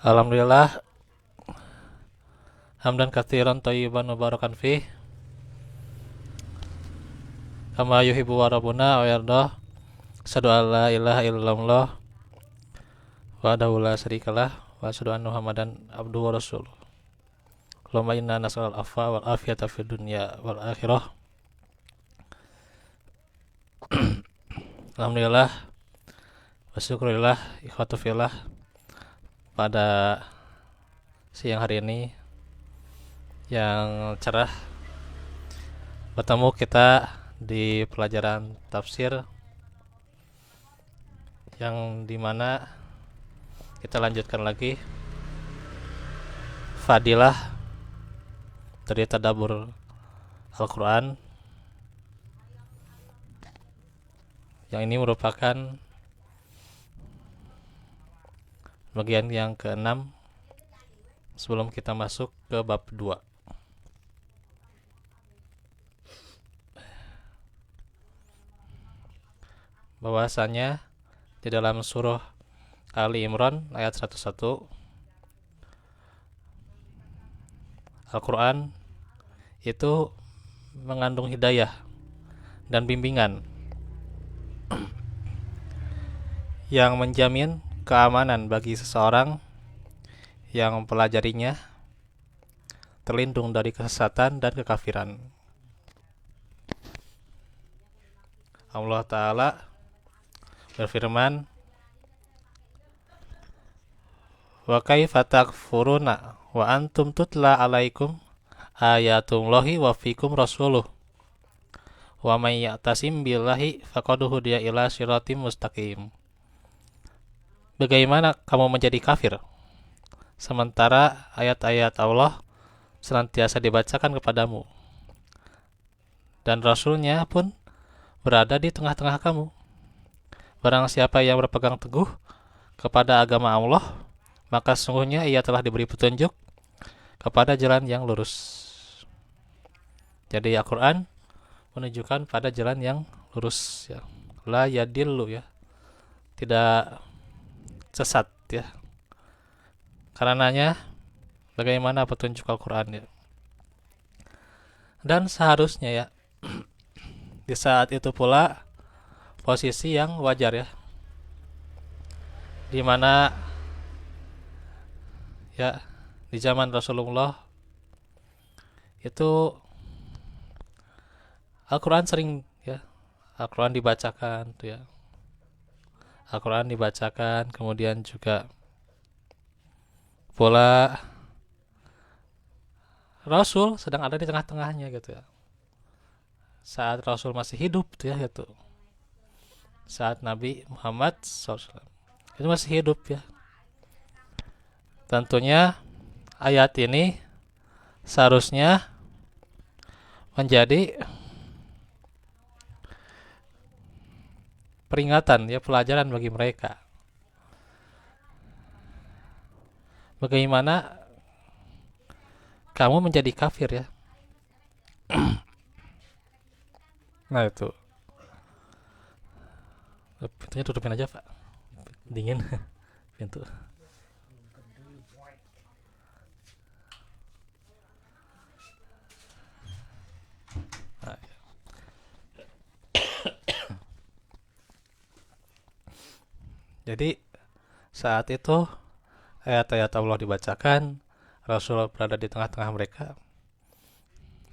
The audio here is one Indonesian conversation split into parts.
Alhamdulillah, hamdan katsiran thayyiban mubarakan fih, kama yuhibbu wa rabbuna wa yardah. Asyhadu an la ilaha illallah wahdahu la syarikalah wa asyhadu anna Muhammadan abduhu wa rasuluh. Allahumma inna nas'alul afwa wal afiyata fid dunya wal akhirah. Alhamdulillah wa syukurillah ikhwatu fillah, pada siang hari ini yang cerah bertemu kita di pelajaran tafsir yang dimana kita lanjutkan lagi fadilah dari tadabbur Al-Quran, yang ini merupakan bagian yang keenam sebelum kita masuk ke bab 2. Bahwasanya di dalam surah Ali Imran ayat 101, Al-Quran itu mengandung hidayah dan bimbingan yang menjamin keamanan bagi seseorang yang mempelajarinya, terlindung dari kesesatan dan kekafiran. Allah Ta'ala berfirman, wa kaifa takfuruna wa antum tutla alaikum ayatullahi wa fikum rasuluh wa may ya'tasim billahi faqad hudiya ila siratim mustaqim. Bagaimana kamu menjadi kafir sementara ayat-ayat Allah senantiasa dibacakan kepadamu dan Rasulnya pun berada di tengah-tengah kamu? Barang siapa yang berpegang teguh kepada agama Allah, maka sesungguhnya ia telah diberi petunjuk kepada jalan yang lurus. Jadi Al-Quran menunjukkan pada jalan yang lurus, ya. La yadillu, ya, tidak sesat, ya. Karenanya bagaimana petunjuk Al-Quran, ya. Dan seharusnya, ya, di saat itu pula posisi yang wajar, ya, dimana, ya, di zaman Rasulullah itu Al-Quran sering, ya, Al-Quran dibacakan tuh, ya. Al-Quran dibacakan, kemudian juga pula Rasul sedang ada di tengah-tengahnya gitu, ya. Saat Rasul masih hidup tuh, ya, gitu. Saat Nabi Muhammad SAW itu masih hidup, ya. Tentunya ayat ini seharusnya menjadi peringatan, ya, pelajaran bagi mereka. Bagaimana kamu menjadi kafir, ya. Nah itu, pintunya tutupin aja Pak, dingin pintu. Nah, jadi saat itu ayat-ayat Allah dibacakan, Rasul berada di tengah-tengah mereka,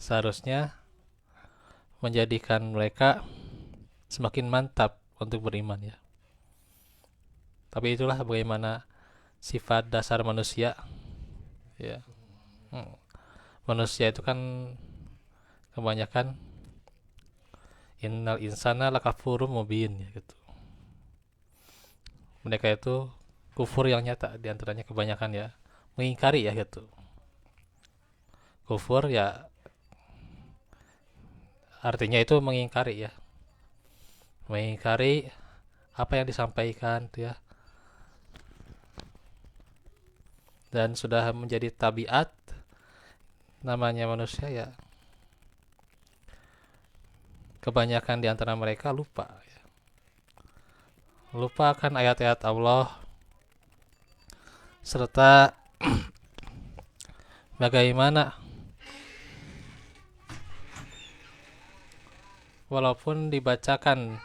seharusnya menjadikan mereka semakin mantap untuk beriman, ya. Tapi itulah bagaimana sifat dasar manusia, ya. Manusia itu kan kebanyakan innal insana lakafurum mubin, ya, gitu. Mereka itu kufur yang nyata, diantaranya kebanyakan, ya, mengingkari, ya, gitu. Kufur, ya, artinya itu mengingkari, ya, mengingkari apa yang disampaikan tuh, ya, dan sudah menjadi tabiat namanya manusia, ya. Kebanyakan di antara mereka lupa, ya. Lupa akan ayat-ayat Allah, serta bagaimana walaupun dibacakan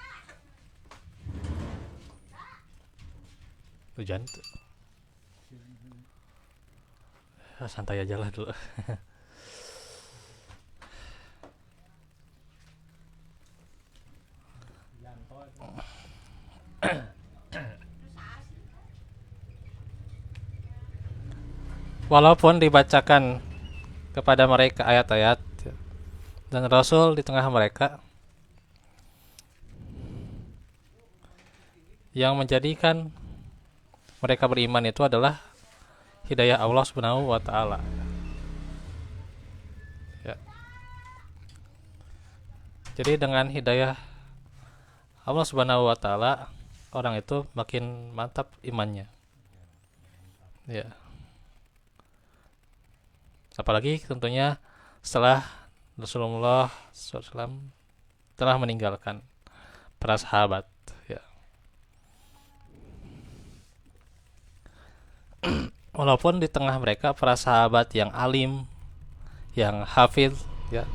hujan tuh. Santai aja lah dulu. Walaupun dibacakan kepada mereka ayat-ayat dan Rasul di tengah mereka, yang menjadikan mereka beriman itu adalah hidayah Allah Subhanahu wa taala. Ya. Jadi dengan hidayah Allah Subhanahu wa taala, orang itu makin mantap imannya. Ya. Apalagi tentunya setelah Rasulullah SAW telah meninggalkan para sahabat. Ya. Walaupun di tengah mereka para sahabat yang alim, yang hafidh, ya,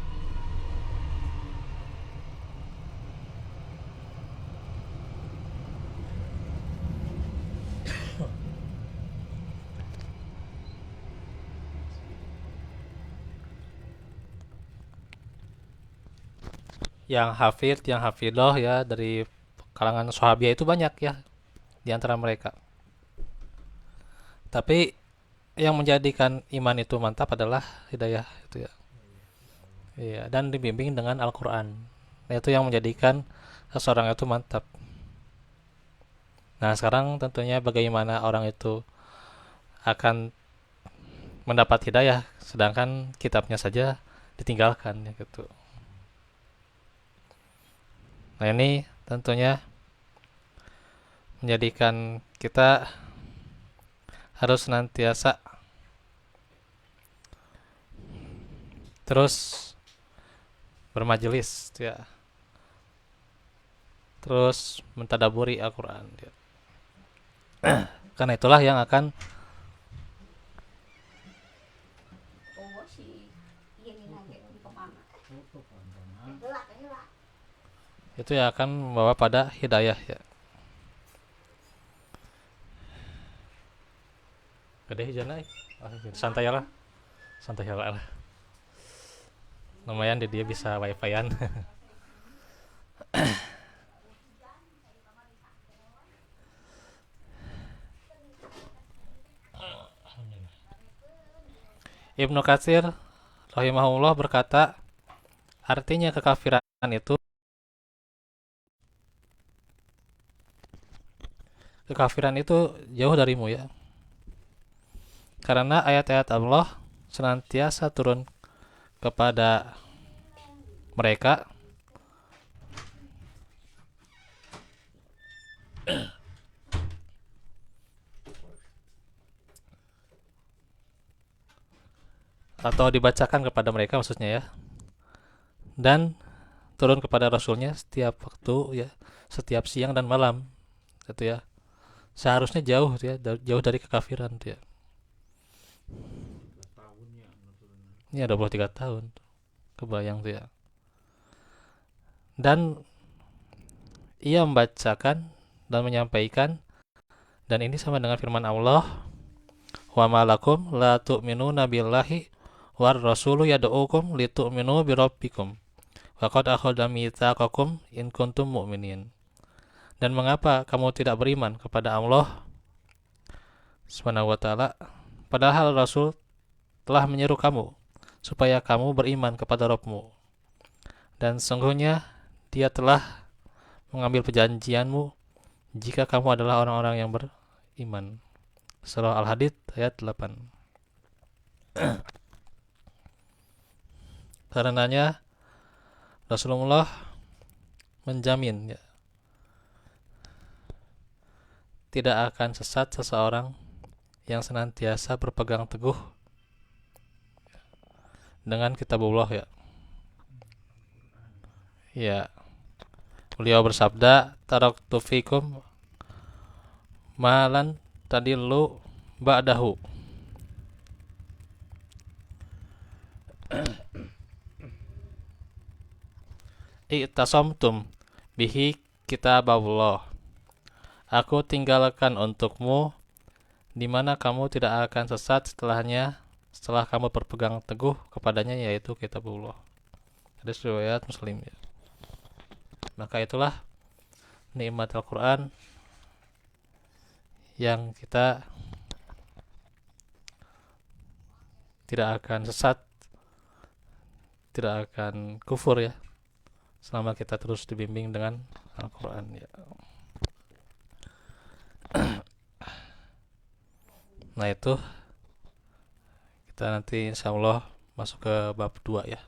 yang hafidh, yang hafidhoh ya dari kalangan sahabiah itu banyak ya di antara mereka. Tapi yang menjadikan iman itu mantap adalah hidayah itu ya. Iya, dan dibimbing dengan Al-Qur'an. Nah, itu yang menjadikan seseorang itu mantap. Nah, sekarang tentunya bagaimana orang itu akan mendapat hidayah sedangkan kitabnya saja ditinggalkan ya gitu. Nah, ini tentunya menjadikan kita harus senantiasa terus bermajelis ya. Terus mentadaburi Al-Qur'an ya. Karena itulah yang akan itu yang akan membawa pada hidayah ya. Gede hijana santai lah. Santai lah. Lumayan dia bisa wifi-an. Ibnu Katsir rahimahullah berkata, artinya kekafiran itu jauh darimu ya. Karena ayat-ayat Allah senantiasa turun kepada mereka atau dibacakan kepada mereka maksudnya ya, dan turun kepada Rasulnya setiap waktu ya, setiap siang dan malam gitu ya. Seharusnya jauh ya, jauh dari kekafiran ya. Ini ada 23 tahun. Kebayang tuh ya. Dan ia membacakan dan menyampaikan, dan ini sama dengan firman Allah, wa malakum la tu'minuna billahi war rasulu yad'ukum litu'minu birabbikum wa qad akhadha mitsaqakum in kuntum mu'minin. Dan mengapa kamu tidak beriman kepada Allah Subhanahu wa taala padahal Rasul telah menyeru kamu supaya kamu beriman kepada Rabbmu, dan sungguhnya dia telah mengambil perjanjianmu jika kamu adalah orang-orang yang beriman. Surah Al-Hadid ayat 8. Karenanya Rasulullah menjamin ya, tidak akan sesat seseorang yang senantiasa berpegang teguh dengan kitabullah ya. Ya. Beliau bersabda, taraktu fikum malan tadillu ba'dahu. I'tasamtum bihi kitaballah. Aku tinggalkan untukmu di mana kamu tidak akan sesat setelahnya, setelah kamu berpegang teguh kepadanya, yaitu kitabullah. Hadis riwayat Muslim ya. Maka itulah nikmat Al-Quran yang kita tidak akan sesat, tidak akan kufur ya, selama kita terus dibimbing dengan Al-Quran ya. Nah itu kita nanti insya Allah masuk ke bab 2 ya.